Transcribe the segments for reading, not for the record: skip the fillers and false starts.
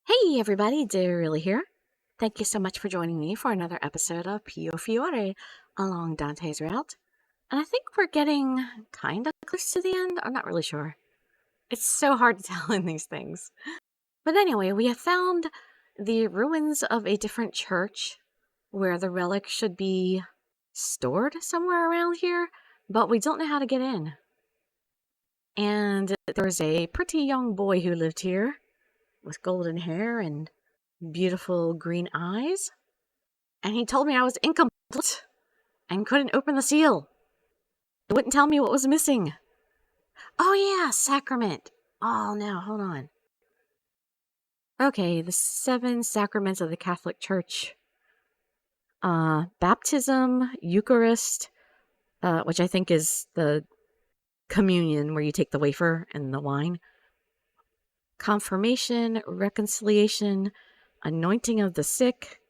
Hey everybody, Dirili here. Thank you so much for joining me for another episode of Piofiore along Dante's route. And I think we're getting kind of close to the end. I'm not really sure. It's so hard to tell in these things. But anyway, we have found the ruins of a different church where the relic should be stored somewhere around here, but we don't know how to get in. And there's a pretty young boy who lived here with golden hair and beautiful green eyes, and he told me I was incomplete and couldn't open the seal. It wouldn't tell me what was missing. Oh yeah, sacrament. Oh no, hold on. Okay, the 7 sacraments of the Catholic Church. Baptism, Eucharist, which I think is the communion where you take the wafer and the wine. Confirmation, reconciliation, anointing of the sick,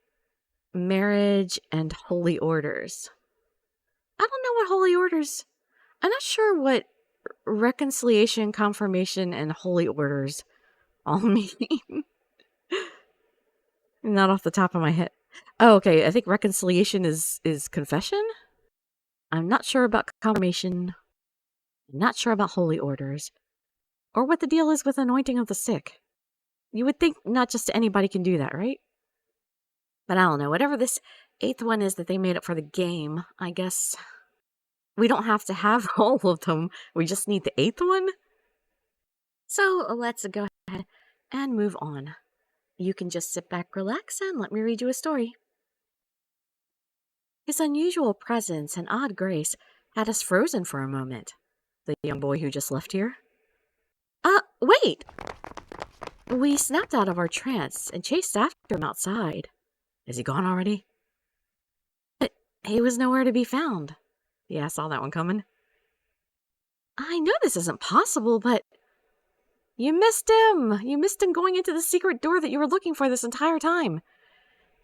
marriage, and holy orders. I don't know what holy orders. I'm not sure what reconciliation, confirmation, and holy orders all mean. Not off the top of my head. Oh, okay. I think reconciliation is confession. I'm not sure about confirmation. I'm not sure about holy orders, or what the deal is with anointing of the sick. You would think not just anybody can do that, right? But I don't know. Whatever this 8th one is that they made up for the game, I guess we don't have to have all of them. We just need the 8th one. So let's go ahead and move on. You can just sit back, relax, and let me read you a story. His unusual presence and odd grace had us frozen for a moment. The young boy who just left here. Wait! We snapped out of our trance and chased after him outside. Is he gone already? But he was nowhere to be found. Yeah, I saw that one coming. I know this isn't possible, but you missed him! You missed him going into the secret door that you were looking for this entire time.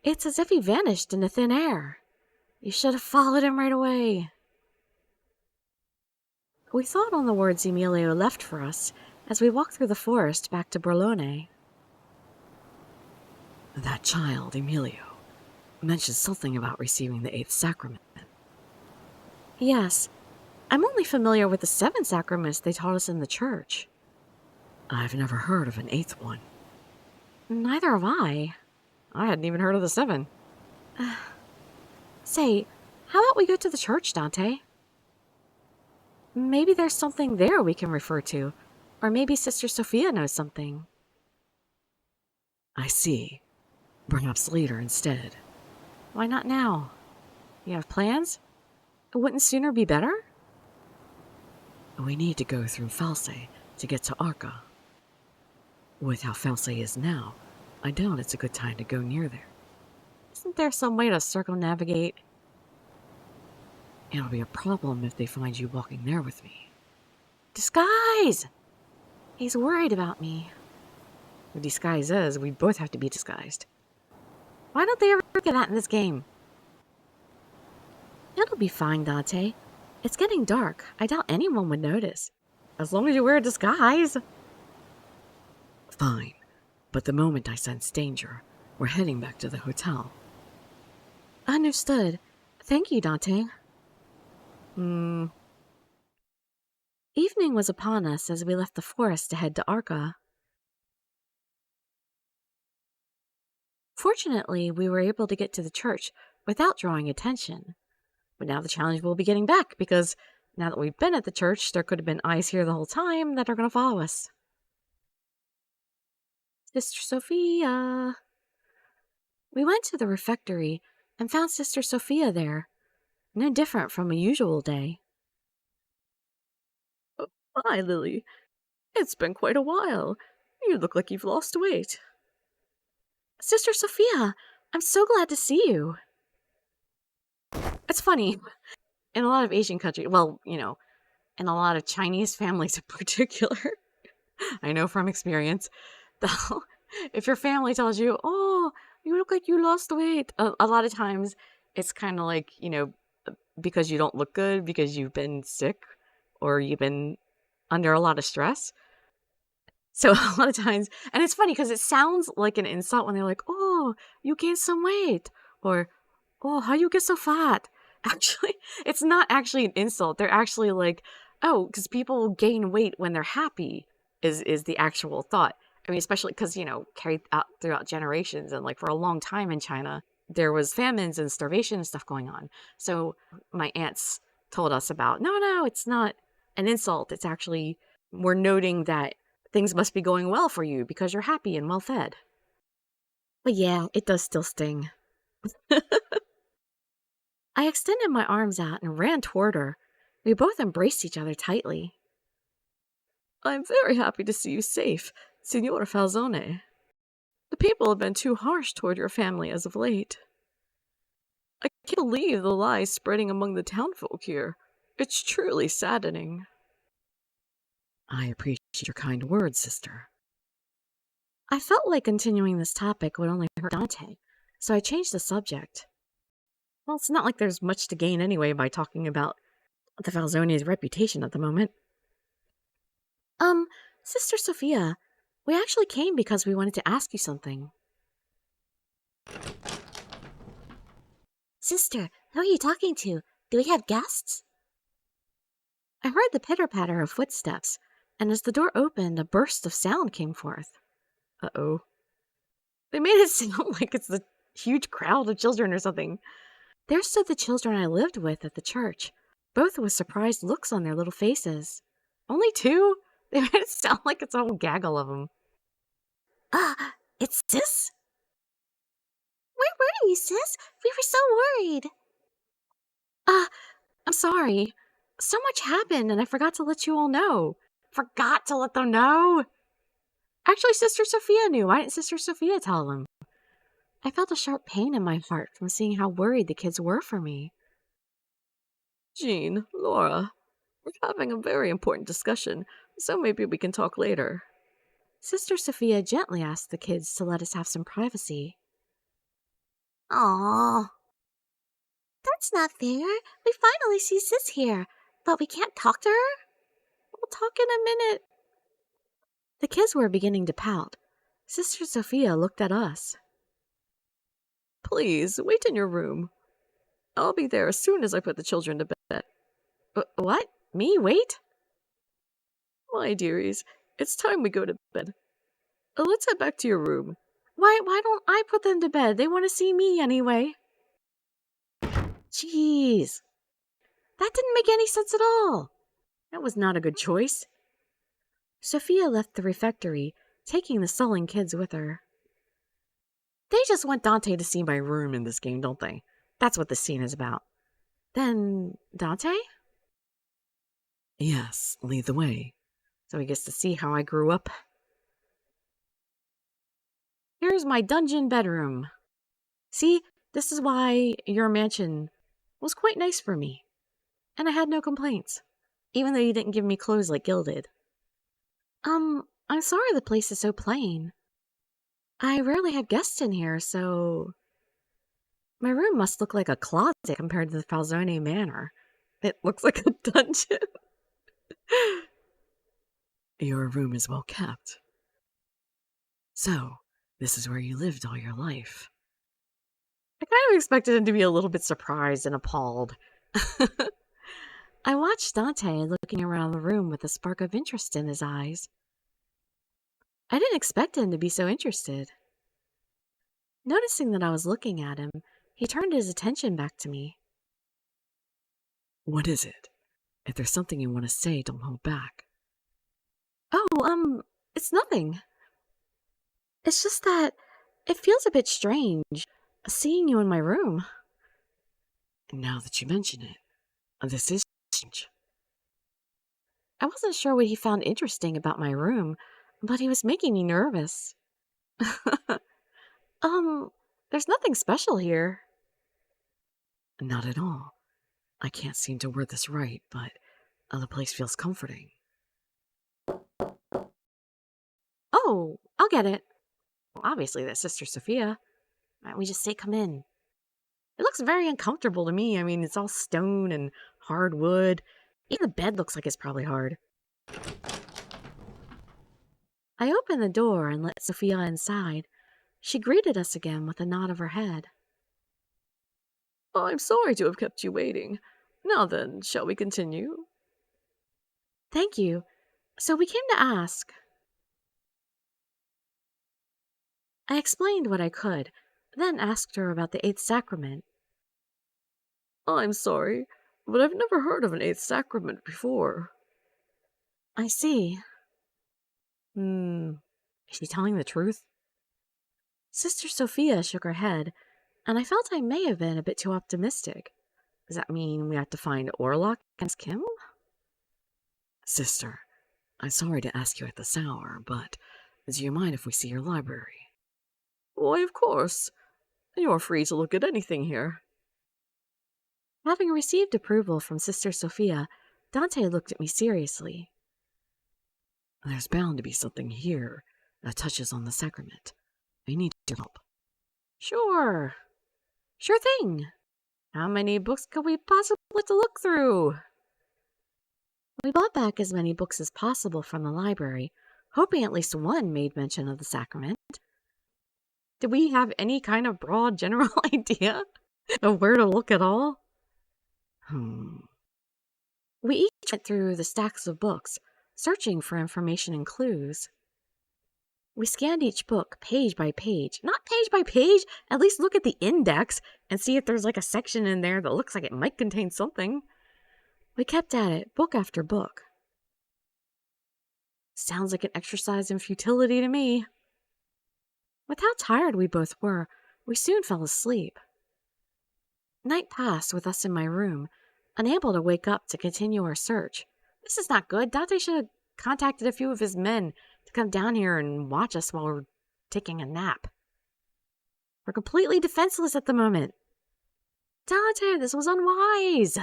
It's as if he vanished into thin air. You should have followed him right away. We thought on the words Emilio left for us as we walked through the forest back to Borlone. That child, Emilio, mentioned something about receiving the 8th sacrament. Yes, I'm only familiar with the 7 sacraments they taught us in the church. I've never heard of an 8th one. Neither have I. I hadn't even heard of the 7. Say, how about we go to the church, Dante? Maybe there's something there we can refer to, or maybe Sister Sophia knows something. I see. Perhaps later instead. Why not now? You have plans? Wouldn't sooner be better? We need to go through False to get to Arca. With how False is now, I doubt it's a good time to go near there. Isn't there some way to circumnavigate? It'll be a problem if they find you walking there with me. Disguise! He's worried about me. The disguise is, we both have to be disguised. Why don't they ever get that in this game? It'll be fine, Dante. It's getting dark. I doubt anyone would notice. As long as you wear a disguise. Fine. But the moment I sense danger, we're heading back to the hotel. Understood. Thank you, Dante. Evening was upon us as we left the forest to head to Arca. Fortunately, we were able to get to the church without drawing attention. But now the challenge will be getting back, because now that we've been at the church, there could have been eyes here the whole time that are going to follow us. Sister Sophia. We went to the refectory and found Sister Sophia there. No different from a usual day. Oh, hi, Lily. It's been quite a while. You look like you've lost weight. Sister Sophia, I'm so glad to see you. It's funny. In a lot of Asian countries, well, in a lot of Chinese families in particular, I know from experience, if your family tells you, oh, you look like you lost weight, a lot of times it's kind of like, because you don't look good, because you've been sick, or you've been under a lot of stress. So a lot of times, and it's funny because it sounds like an insult when they're like, "Oh, you gained some weight," or "Oh, how you get so fat?" Actually, it's not actually an insult. They're actually like, "Oh, because people gain weight when they're happy," is the actual thought. I mean, especially because, carried out throughout generations, and like for a long time in China, there was famines and starvation and stuff going on. So my aunts told us about, no, no, it's not an insult. It's actually, we're noting that things must be going well for you because you're happy and well fed. But yeah, it does still sting. I extended my arms out and ran toward her. We both embraced each other tightly. I'm very happy to see you safe, Signora Falzone. The people have been too harsh toward your family as of late. I can't believe the lies spreading among the townfolk here. It's truly saddening. I appreciate your kind words, sister. I felt like continuing this topic would only hurt Dante, so I changed the subject. Well, it's not like there's much to gain anyway by talking about the Falzone's reputation at the moment. Um, Sister Sophia, we actually came because we wanted to ask you something. Sister, who are you talking to? Do we have guests? I heard the pitter-patter of footsteps, and as the door opened, a burst of sound came forth. Uh-oh. They made it sound like it's a huge crowd of children or something. There stood the children I lived with at the church, both with surprised looks on their little faces. Only two? They made it sound like it's a whole gaggle of them. Ah, it's Sis? Where were you, Sis? We were so worried. I'm sorry. So much happened, and I forgot to let you all know. Forgot to let them know? Actually, Sister Sophia knew. Why didn't Sister Sophia tell them? I felt a sharp pain in my heart from seeing how worried the kids were for me. Jean, Laura, we're having a very important discussion, so maybe we can talk later. Sister Sophia gently asked the kids to let us have some privacy. Aww. That's not fair. We finally see Sis here, but we can't talk to her? We'll talk in a minute. The kids were beginning to pout. Sister Sophia looked at us. Please, wait in your room. I'll be there as soon as I put the children to bed. What? Me? Wait? My dearies, it's time we go to bed. Let's head back to your room. Why don't I put them to bed? They want to see me anyway. Jeez. That didn't make any sense at all. That was not a good choice. Sophia left the refectory, taking the sullen kids with her. They just want Dante to see my room in this game, don't they? That's what this scene is about. Then, Dante? Yes, lead the way. So he gets to see how I grew up. Here's my dungeon bedroom. See, this is why your mansion was quite nice for me. And I had no complaints, even though you didn't give me clothes like Gil did. I'm sorry the place is so plain. I rarely have guests in here, so my room must look like a closet compared to the Falzone Manor. It looks like a dungeon. Your room is well kept. So, this is where you lived all your life. I kind of expected him to be a little bit surprised and appalled. I watched Dante looking around the room with a spark of interest in his eyes. I didn't expect him to be so interested. Noticing that I was looking at him, he turned his attention back to me. What is it? If there's something you want to say, don't hold back. Oh, it's nothing. It's just that it feels a bit strange seeing you in my room. Now that you mention it, this is strange. I wasn't sure what he found interesting about my room, but he was making me nervous. There's nothing special here. Not at all. I can't seem to word this right, but the place feels comforting. Oh, I'll get it. Well, obviously, that's Sister Sophia. Why don't we just say come in? It looks very uncomfortable to me. I mean, it's all stone and hard wood. Even the bed looks like it's probably hard. I opened the door and let Sophia inside. She greeted us again with a nod of her head. I'm sorry to have kept you waiting. Now then, shall we continue? Thank you. So we came to ask. I explained what I could, then asked her about the eighth sacrament. I'm sorry, but I've never heard of an eighth sacrament before. I see. Is she telling the truth? Sister Sophia shook her head, and I felt I may have been a bit too optimistic. Does that mean we have to find Orlok against Kim? Sister, I'm sorry to ask you at this hour, but do you mind if we see your library? Why, of course. You're free to look at anything here. Having received approval from Sister Sophia, Dante looked at me seriously. There's bound to be something here that touches on the sacrament. I need your help. Sure thing. How many books could we possibly have to look through? We bought back as many books as possible from the library, hoping at least one made mention of the sacrament. Did we have any kind of broad general idea of where to look at all? We each went through the stacks of books, searching for information and clues. We scanned each book page by page. Not page by page, at least look at the index and see if there's like a section in there that looks like it might contain something. We kept at it, book after book. Sounds like an exercise in futility to me. With how tired we both were, we soon fell asleep. Night passed with us in my room, unable to wake up to continue our search. This is not good. Dante should have contacted a few of his men to come down here and watch us while we're taking a nap. We're completely defenseless at the moment. Dante, this was unwise.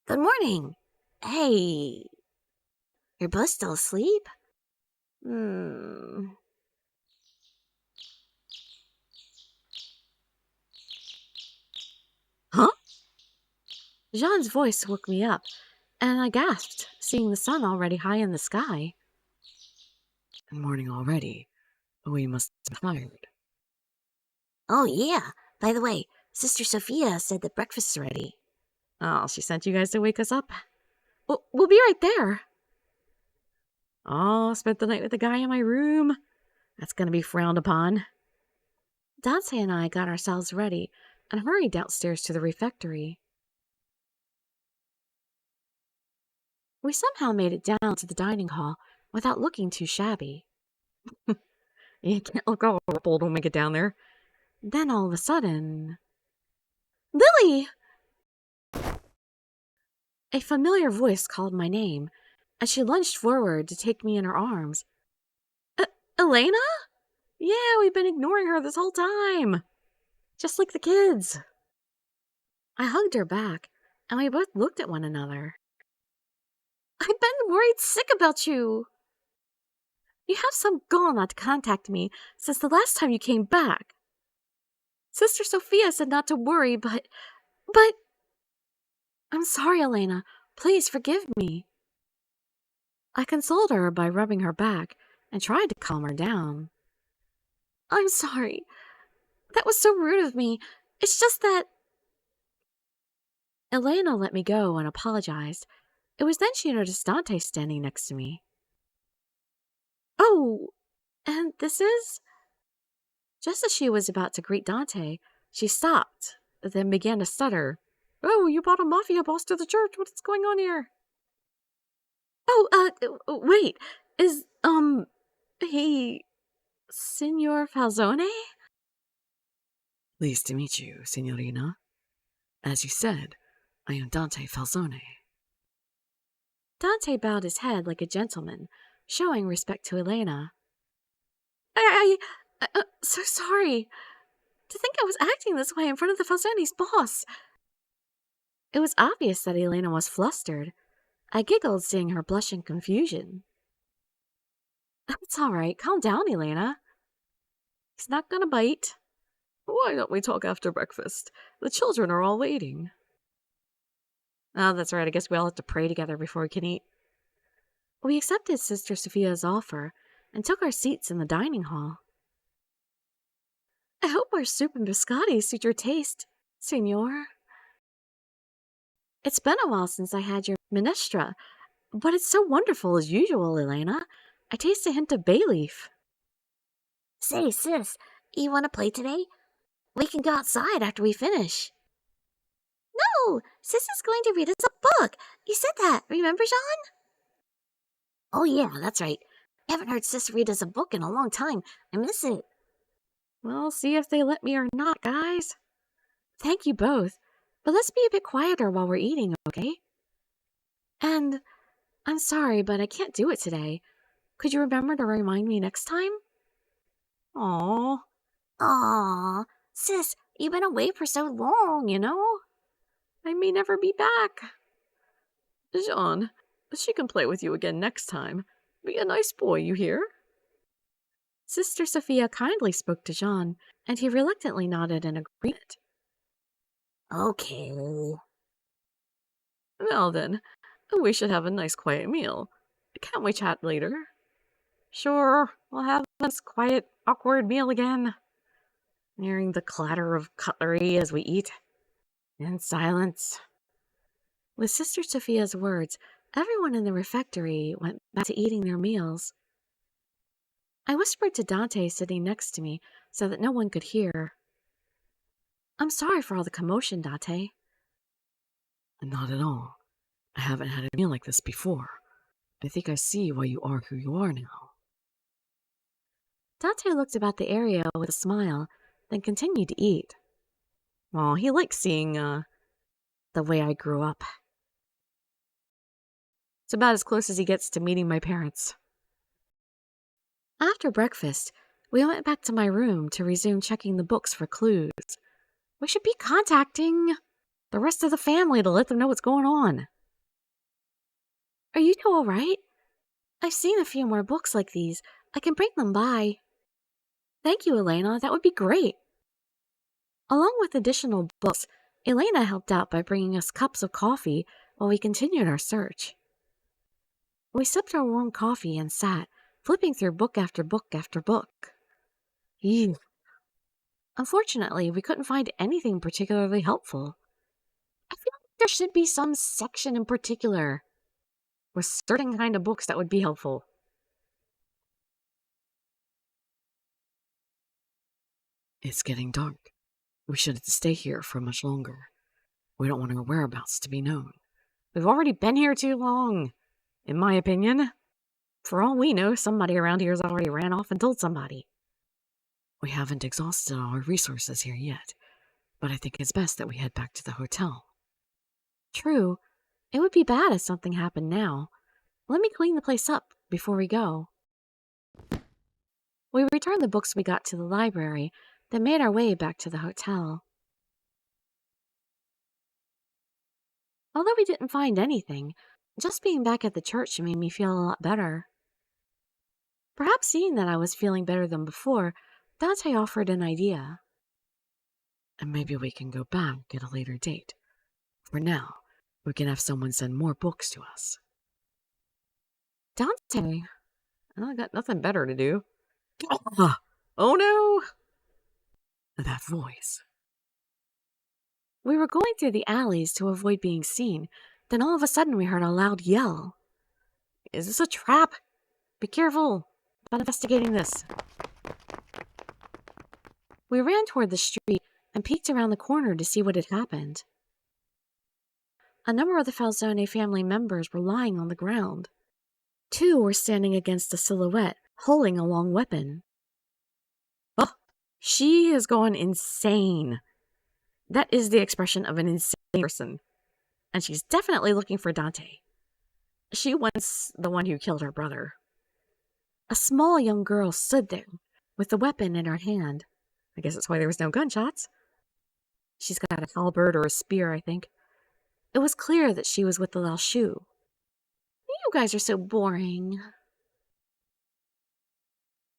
Good morning. Hey, you're both still asleep? Huh? Jean's voice woke me up, and I gasped, seeing the sun already high in the sky. Good morning already. We must be tired. Oh, yeah. By the way, Sister Sophia said that breakfast's ready. Oh, she sent you guys to wake us up? We'll be right there. Oh, spent the night with the guy in my room. That's going to be frowned upon. Dante and I got ourselves ready and hurried downstairs to the refectory. We somehow made it down to the dining hall without looking too shabby. You can't look all bold when we get down there. Then all of a sudden... Lily! A familiar voice called my name, and she lunged forward to take me in her arms. Elena? Yeah, we've been ignoring her this whole time. Just like the kids. I hugged her back, and we both looked at one another. I've been worried sick about you. You have some gall not to contact me since the last time you came back. Sister Sophia said not to worry, but... I'm sorry, Elena. Please forgive me. I consoled her by rubbing her back and tried to calm her down. I'm sorry. That was so rude of me. It's just that... Elena let me go and apologized. It was then she noticed Dante standing next to me. Oh, and this is... Just as she was about to greet Dante, she stopped, then began to stutter. Oh, you brought a mafia boss to the church. What's going on here? Oh, wait. Is, he... Signor Falzone? Pleased to meet you, Signorina. As you said, I am Dante Falzone. Dante bowed his head like a gentleman, showing respect to Elena. So sorry. To think I was acting this way in front of the Falzone's boss. It was obvious that Elena was flustered. I giggled, seeing her blush in confusion. It's all right. Calm down, Elena. He's not gonna bite. Why don't we talk after breakfast? The children are all waiting. Oh, that's right. I guess we all have to pray together before we can eat. We accepted Sister Sophia's offer and took our seats in the dining hall. I hope our soup and biscotti suit your taste, Signor. It's been a while since I had your minestra, but it's so wonderful as usual, Elena. I taste a hint of bay leaf. Say, sis, you want to play today? We can go outside after we finish. No, sis is going to read us a book. You said that, remember, Jean? Oh yeah, that's right. I haven't heard sis read us a book in a long time. I miss it. Well, see if they let me or not, guys. Thank you both, but let's be a bit quieter while we're eating, okay? And I'm sorry, but I can't do it today. Could you remember to remind me next time? Aww, sis, you've been away for so long, you know? I may never be back. Jean, she can play with you again next time. Be a nice boy, you hear? Sister Sophia kindly spoke to Jean, and he reluctantly nodded in agreement. Okay. Now then, we should have a nice quiet meal. Can't we chat later? Sure, we'll have this quiet, awkward meal again. Hearing the clatter of cutlery as we eat. In silence. With Sister Sophia's words, everyone in the refectory went back to eating their meals. I whispered to Dante sitting next to me so that no one could hear. I'm sorry for all the commotion, Dante. Not at all. I haven't had a meal like this before. I think I see why you are who you are now. Dante looked about the area with a smile, then continued to eat. Oh, he likes seeing, the way I grew up. It's about as close as he gets to meeting my parents. After breakfast, we went back to my room to resume checking the books for clues. We should be contacting the rest of the family to let them know what's going on. Are you two all right? I've seen a few more books like these. I can bring them by. Thank you, Elena. That would be great. Along with additional books, Elena helped out by bringing us cups of coffee while we continued our search. We sipped our warm coffee and sat, flipping through book after book after book. Ew. Unfortunately, we couldn't find anything particularly helpful. I feel like there should be some section in particular with certain kind of books that would be helpful. It's getting dark. We shouldn't stay here for much longer. We don't want our whereabouts to be known. We've already been here too long, in my opinion. For all we know, somebody around here has already ran off and told somebody. We haven't exhausted all our resources here yet, but I think it's best that we head back to the hotel. True. It would be bad if something happened now. Let me clean the place up before we go. We returned the books we got to the library, then made our way back to the hotel. Although we didn't find anything, just being back at the church made me feel a lot better. Perhaps seeing that I was feeling better than before, Dante offered an idea. And maybe we can go back at a later date. For now, we can have someone send more books to us. Dante, I got nothing better to do. Oh no! That voice. We were going through the alleys to avoid being seen, then all of a sudden we heard a loud yell. Is this a trap? Be careful about investigating this. We ran toward the street and peeked around the corner to see what had happened. A number of the Falzone family members were lying on the ground. 2 were standing against a silhouette, holding a long weapon. Oh, she is going insane. That is the expression of an insane person. And she's definitely looking for Dante. She wants the one who killed her brother. A small young girl stood there, with the weapon in her hand. I guess that's why there was no gunshots. She's got a halberd or a spear, I think. It was clear that she was with the Lalshu. You guys are so boring.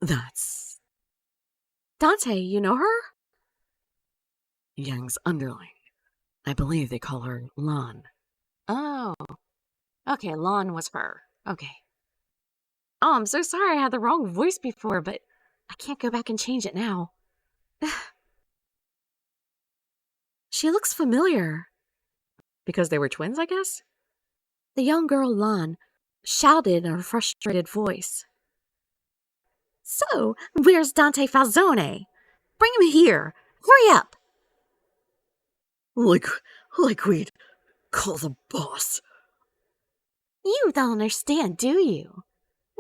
That's Dante, you know her? Yang's underling. I believe they call her Lan. Oh. Okay, Lon was her. Okay. Oh, I'm so sorry I had the wrong voice before, but I can't go back and change it now. She looks familiar. Because they were twins, I guess? The young girl, Lan, shouted in a frustrated voice. So, where's Dante Falzone? Bring him here! Hurry up! Like we'd call the boss. You don't understand, do you?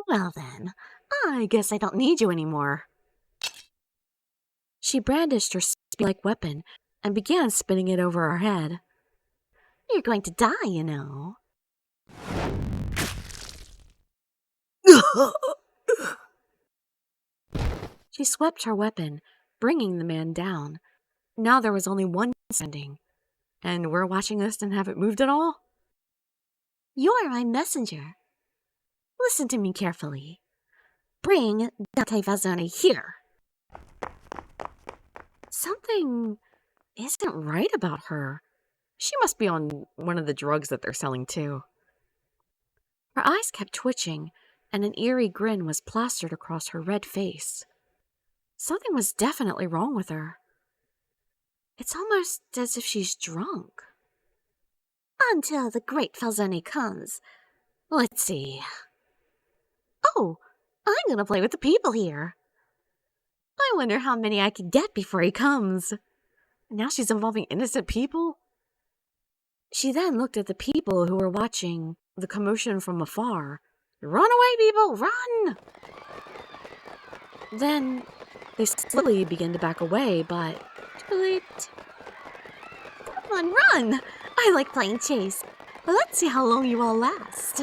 Well then, I guess I don't need you anymore. She brandished her spear-like weapon and began spinning it over her head. You're going to die, you know. She swept her weapon, bringing the man down. Now there was only one standing. And we're watching this and haven't moved at all? You're my messenger. Listen to me carefully. Bring Dante Falzone here. Something isn't right about her. She must be on one of the drugs that they're selling too. Her eyes kept twitching, and an eerie grin was plastered across her red face. Something was definitely wrong with her. It's almost as if she's drunk. Until the great Falzone comes. Let's see. Oh, I'm gonna play with the people here. I wonder how many I can get before he comes. Now she's involving innocent people? She then looked at the people who were watching the commotion from afar. Run away, people! Run! Then they slowly began to back away, but too late. Come on, run! I like playing chase. Let's see how long you all last.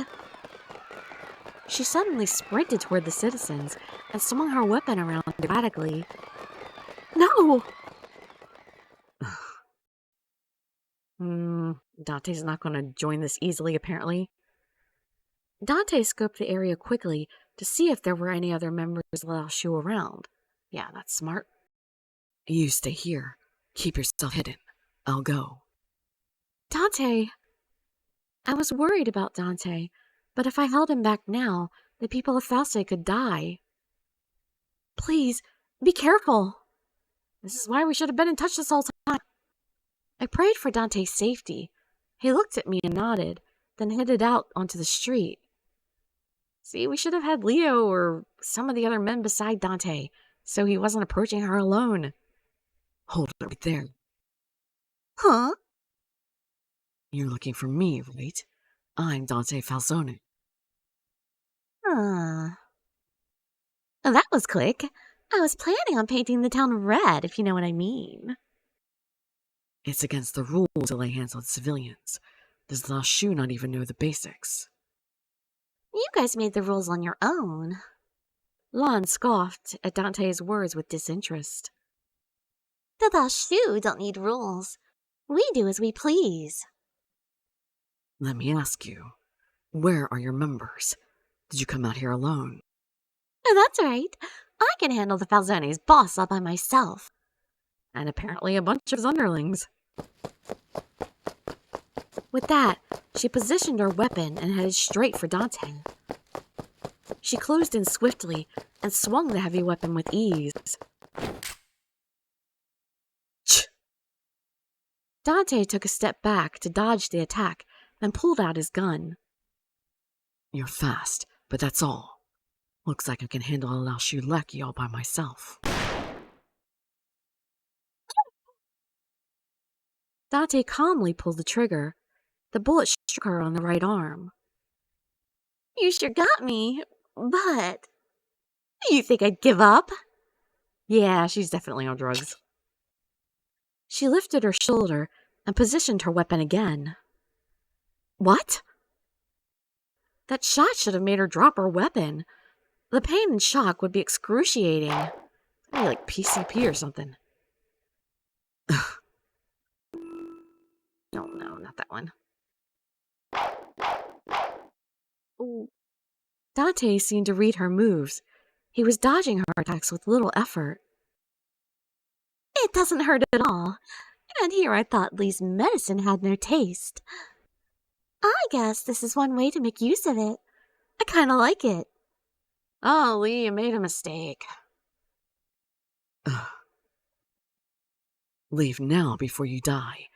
She suddenly sprinted toward the citizens and swung her weapon around erratically. No! Dante's not going to join this easily, apparently. Dante scoped the area quickly to see if there were any other members of the Shu around. Yeah, that's smart. You stay here. Keep yourself hidden. I'll go. Dante! I was worried about Dante, but if I held him back now, the people of False could die. Please, be careful. This is why we should have been in touch this whole time. I prayed for Dante's safety. He looked at me and nodded, then headed out onto the street. See, we should have had Leo or some of the other men beside Dante, so he wasn't approaching her alone. Hold it right there. Huh? You're looking for me, right? I'm Dante Falzone. Well, that was quick. I was planning on painting the town red, if you know what I mean. It's against the rules to lay hands on civilians. Does the Shu not even know the basics? You guys made the rules on your own. Lan scoffed at Dante's words with disinterest. The Shu don't need rules. We do as we please. Let me ask you, where are your members? Did you come out here alone? That's right. I can handle the Falzone's boss all by myself. And apparently a bunch of his underlings. With that, she positioned her weapon and headed straight for Dante. She closed in swiftly and swung the heavy weapon with ease. Dante took a step back to dodge the attack, then pulled out his gun. You're fast, but that's all. Looks like I can handle a Lao Shu lackey all by myself. Dante calmly pulled the trigger. The bullet struck her on the right arm. You sure got me, but... You think I'd give up? Yeah, she's definitely on drugs. She lifted her shoulder and positioned her weapon again. What? That shot should have made her drop her weapon. The pain and shock would be excruciating. Maybe like PCP or something. No, not that one. Ooh. Dante seemed to read her moves. He was dodging her attacks with little effort. It doesn't hurt at all. And here I thought Lee's medicine had no taste. I guess this is one way to make use of it. I kinda like it. Oh, Lee, you made a mistake. Ugh. Leave now before you die.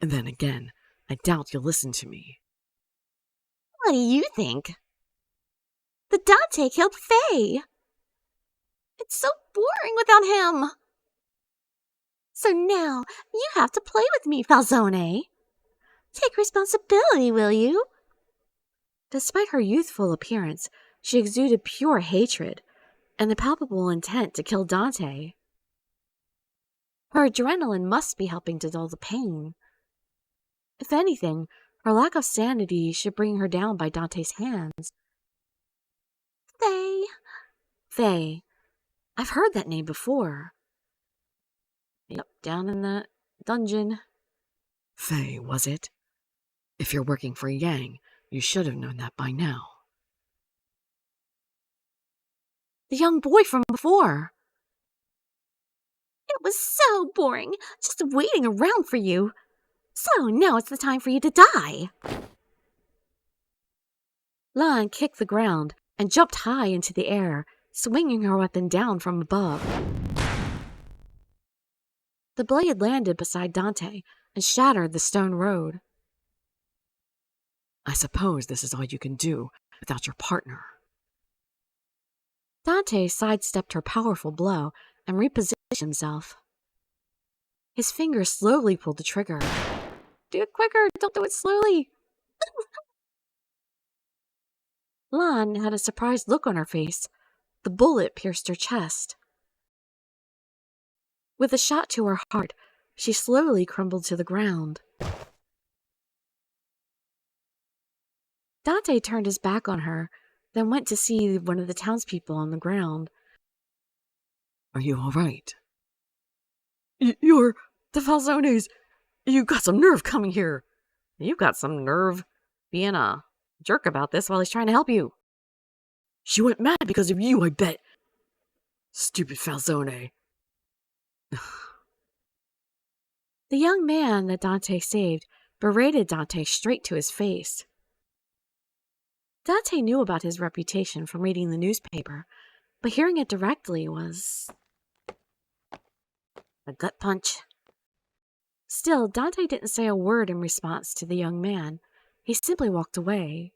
And then again, I doubt you'll listen to me. What do you think? The Dante killed Faye. It's so boring without him. So now you have to play with me, Falzone. Take responsibility, will you? Despite her youthful appearance, she exuded pure hatred and the palpable intent to kill Dante. Her adrenaline must be helping to dull the pain. If anything, her lack of sanity should bring her down by Dante's hands. Faye. Faye. I've heard that name before. Yep, down in the dungeon. Faye, was it? If you're working for Yang, you should have known that by now. The young boy from before. It was so boring, just waiting around for you. So now it's the time for you to die. Lan kicked the ground and jumped high into the air, swinging her weapon down from above. The blade landed beside Dante and shattered the stone road. I suppose this is all you can do without your partner. Dante sidestepped her powerful blow and repositioned himself. His fingers slowly pulled the trigger. Do it quicker, don't do it slowly. Lan had a surprised look on her face. The bullet pierced her chest. With a shot to her heart, she slowly crumbled to the ground. Dante turned his back on her, then went to see one of the townspeople on the ground. Are you all right? You're the Falzones. You got some nerve coming here. You've got some nerve being a jerk about this while he's trying to help you. She went mad because of you, I bet. Stupid Falzone. The young man that Dante saved berated Dante straight to his face. Dante knew about his reputation from reading the newspaper, but hearing it directly was a gut punch. Still, Dante didn't say a word in response to the young man. He simply walked away.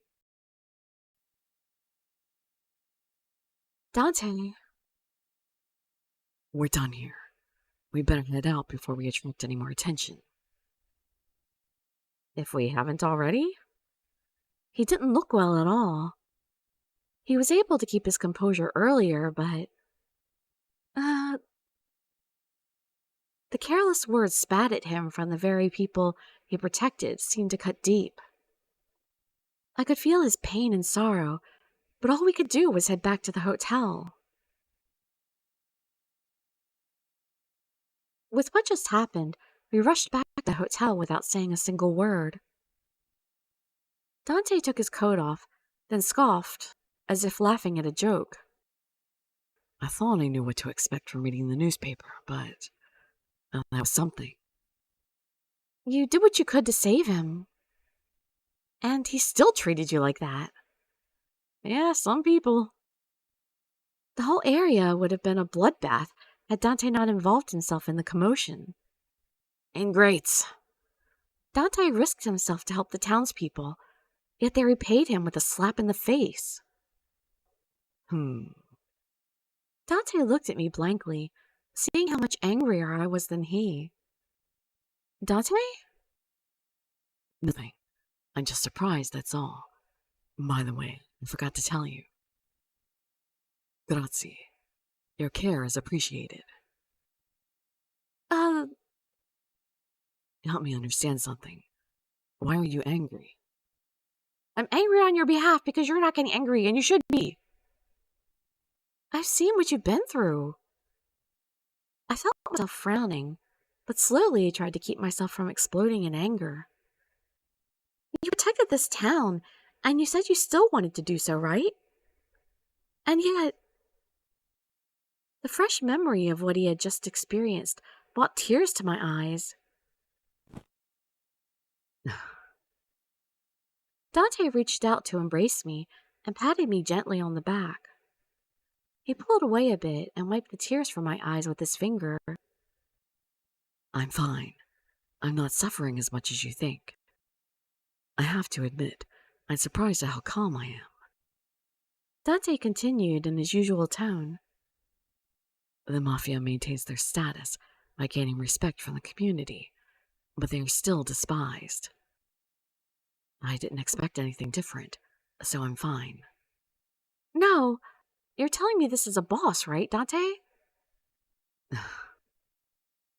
Dante. We're done here. We better head out before we attract any more attention. If we haven't already? He didn't look well at all. He was able to keep his composure earlier, but... The careless words spat at him from the very people he protected seemed to cut deep. I could feel his pain and sorrow, but all we could do was head back to the hotel. With what just happened, we rushed back to the hotel without saying a single word. Dante took his coat off, then scoffed, as if laughing at a joke. I thought I knew what to expect from reading the newspaper, but that was something. You did what you could to save him. And he still treated you like that. Yeah, some people. The whole area would have been a bloodbath had Dante not involved himself in the commotion. Ingrates. Dante risked himself to help the townspeople, yet they repaid him with a slap in the face. Dante looked at me blankly, seeing how much angrier I was than he. Dante? Nothing. I'm just surprised, that's all. By the way, I forgot to tell you. Grazie. Your care is appreciated. Help me understand something. Why are you angry? I'm angry on your behalf because you're not getting angry, and you should be. I've seen what you've been through. I felt myself frowning, but slowly tried to keep myself from exploding in anger. You protected this town, and you said you still wanted to do so, right? And yet, the fresh memory of what he had just experienced brought tears to my eyes. Dante reached out to embrace me and patted me gently on the back. He pulled away a bit and wiped the tears from my eyes with his finger. I'm fine. I'm not suffering as much as you think. I have to admit, I'm surprised at how calm I am. Dante continued in his usual tone. The Mafia maintains their status by gaining respect from the community, but they are still despised. I didn't expect anything different, so I'm fine. No, you're telling me this is a boss, right, Dante?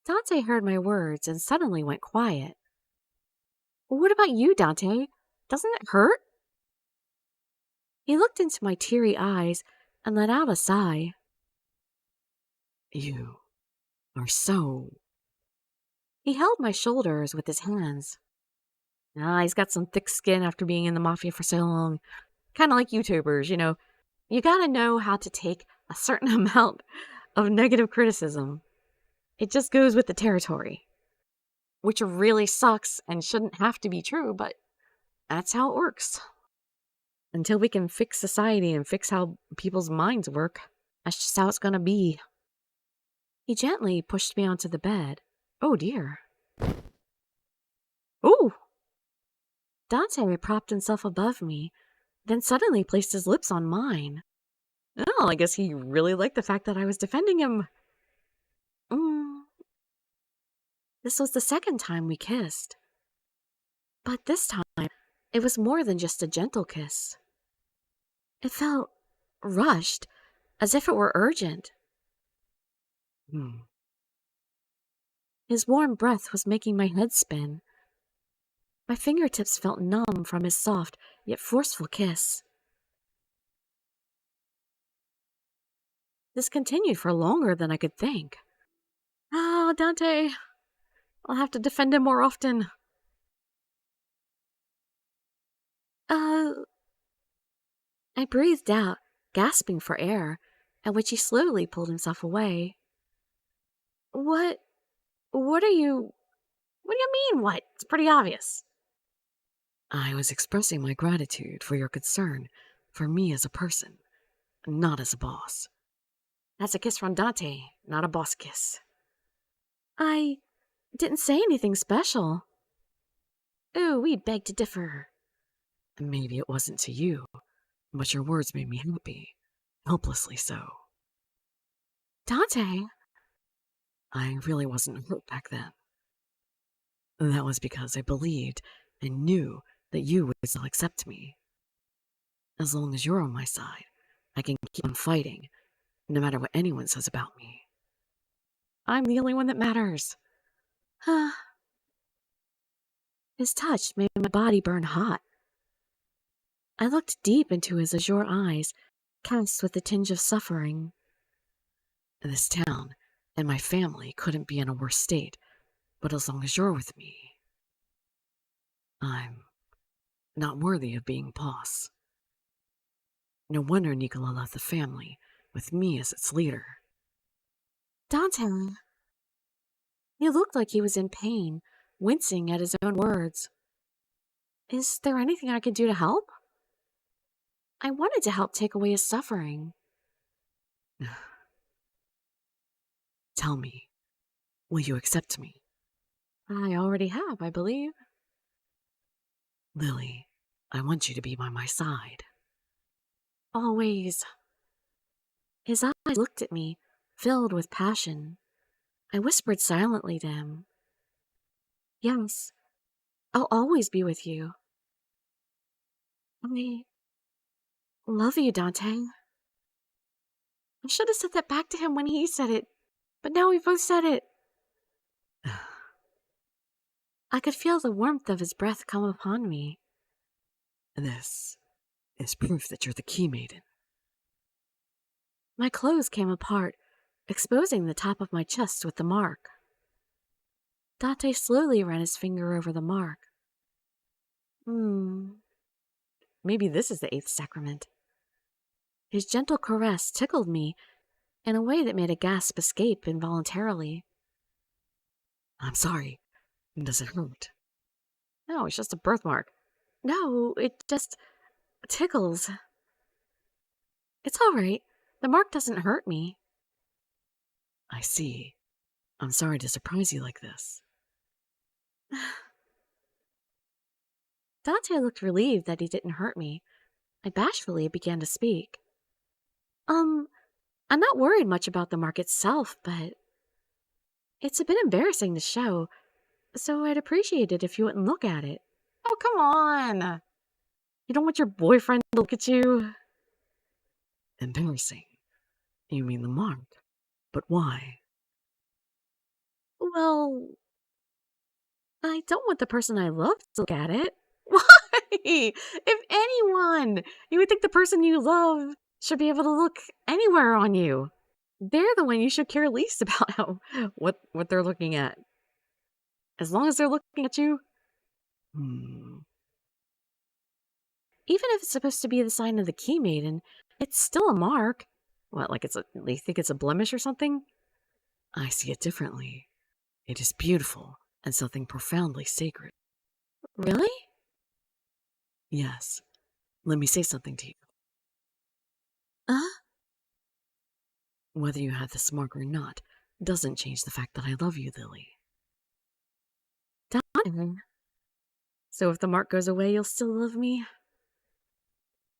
Dante heard my words and suddenly went quiet. What about you, Dante? Doesn't it hurt? He looked into my teary eyes and let out a sigh. You are so... He held my shoulders with his hands. He's got some thick skin after being in the Mafia for so long. Kind of like YouTubers, you know. You gotta know how to take a certain amount of negative criticism. It just goes with the territory. Which really sucks and shouldn't have to be true, but that's how it works. Until we can fix society and fix how people's minds work, that's just how it's gonna be. He gently pushed me onto the bed. Oh dear. Ooh! Dante propped himself above me, then suddenly placed his lips on mine. Oh, I guess he really liked the fact that I was defending him. This was the second time we kissed. But this time, it was more than just a gentle kiss. It felt rushed, as if it were urgent. His warm breath was making my head spin. My fingertips felt numb from his soft, yet forceful kiss. This continued for longer than I could think. Oh, Dante, I'll have to defend him more often. I breathed out, gasping for air, at which he slowly pulled himself away. What do you mean, what? It's pretty obvious. I was expressing my gratitude for your concern for me as a person, not as a boss. That's a kiss from Dante, not a boss kiss. I didn't say anything special. Ooh, we beg to differ. Maybe it wasn't to you, but your words made me happy, helplessly so. Dante? I really wasn't hurt back then. That was because I believed and knew that you would still accept me. As long as you're on my side, I can keep on fighting, no matter what anyone says about me. I'm the only one that matters. His touch made my body burn hot. I looked deep into his azure eyes, cast with a tinge of suffering. This town and my family couldn't be in a worse state, but as long as you're with me, I'm not worthy of being boss. No wonder Nicola left the family, with me as its leader. Dante. He looked like he was in pain, wincing at his own words. Is there anything I could do to help? I wanted to help take away his suffering. Tell me, will you accept me? I already have, I believe. Lily, I want you to be by my side. Always. His eyes looked at me, filled with passion. I whispered silently to him. Yes, I'll always be with you. I love you, Dante. I should have said that back to him when he said it, but now we both said it. I could feel the warmth of his breath come upon me. This is proof that you're the key maiden. My clothes came apart, exposing the top of my chest with the mark. Dante slowly ran his finger over the mark. Maybe this is the eighth sacrament. His gentle caress tickled me in a way that made a gasp escape involuntarily. I'm sorry. Does it hurt? No, it's just a birthmark. No, it just tickles. It's all right. The mark doesn't hurt me. I see. I'm sorry to surprise you like this. Dante looked relieved that he didn't hurt me. I bashfully began to speak. I'm not worried much about the mark itself, but it's a bit embarrassing to show, so I'd appreciate it if you wouldn't look at it. Oh, come on! You don't want your boyfriend to look at you? Embarrassing? You mean the mark? But why? Well, I don't want the person I love to look at it. Why? If anyone, you would think the person you love should be able to look anywhere on you. They're the one you should care least about what they're looking at. As long as they're looking at you. Hmm. Even if it's supposed to be the sign of the key maiden, it's still a mark. What, like they think it's a blemish or something? I see it differently. It is beautiful and something profoundly sacred. Really? Yes. Let me say something to you. Whether you have this mark or not doesn't change the fact that I love you, Lily. Dante. So if the mark goes away, you'll still love me?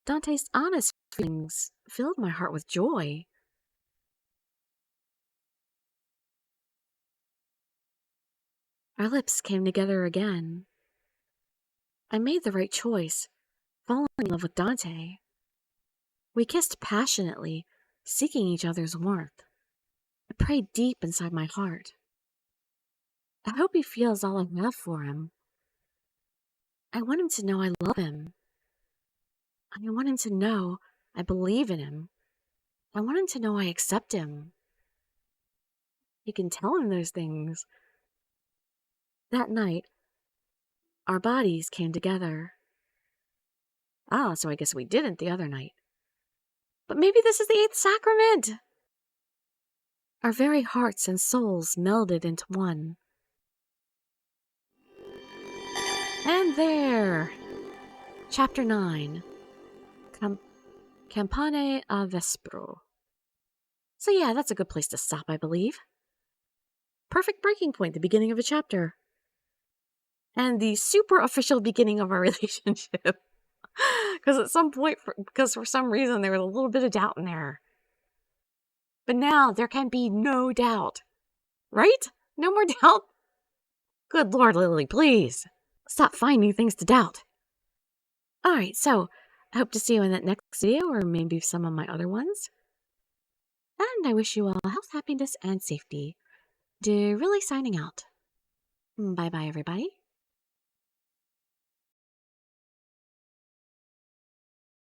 Dante's honest feelings filled my heart with joy. Our lips came together again. I made the right choice, falling in love with Dante. We kissed passionately, seeking each other's warmth. I prayed deep inside my heart. I hope he feels all I have for him. I want him to know I love him. I want him to know I believe in him. I want him to know I accept him. You can tell him those things. That night, our bodies came together. Ah, so I guess we didn't the other night. But maybe this is the 8th sacrament. Our very hearts and souls melded into one. And there! Chapter 9. Campane a Vespro. So yeah, that's a good place to stop, I believe. Perfect breaking point, the beginning of a chapter. And the super official beginning of our relationship. Because at some point, because for some reason, there was a little bit of doubt in there. But now, there can be no doubt. Right? No more doubt? Good Lord, Lily, please. Stop finding things to doubt. Alright, so, I hope to see you in that next video, or maybe some of my other ones. And I wish you all health, happiness, and safety. Dirili signing out. Bye-bye, everybody.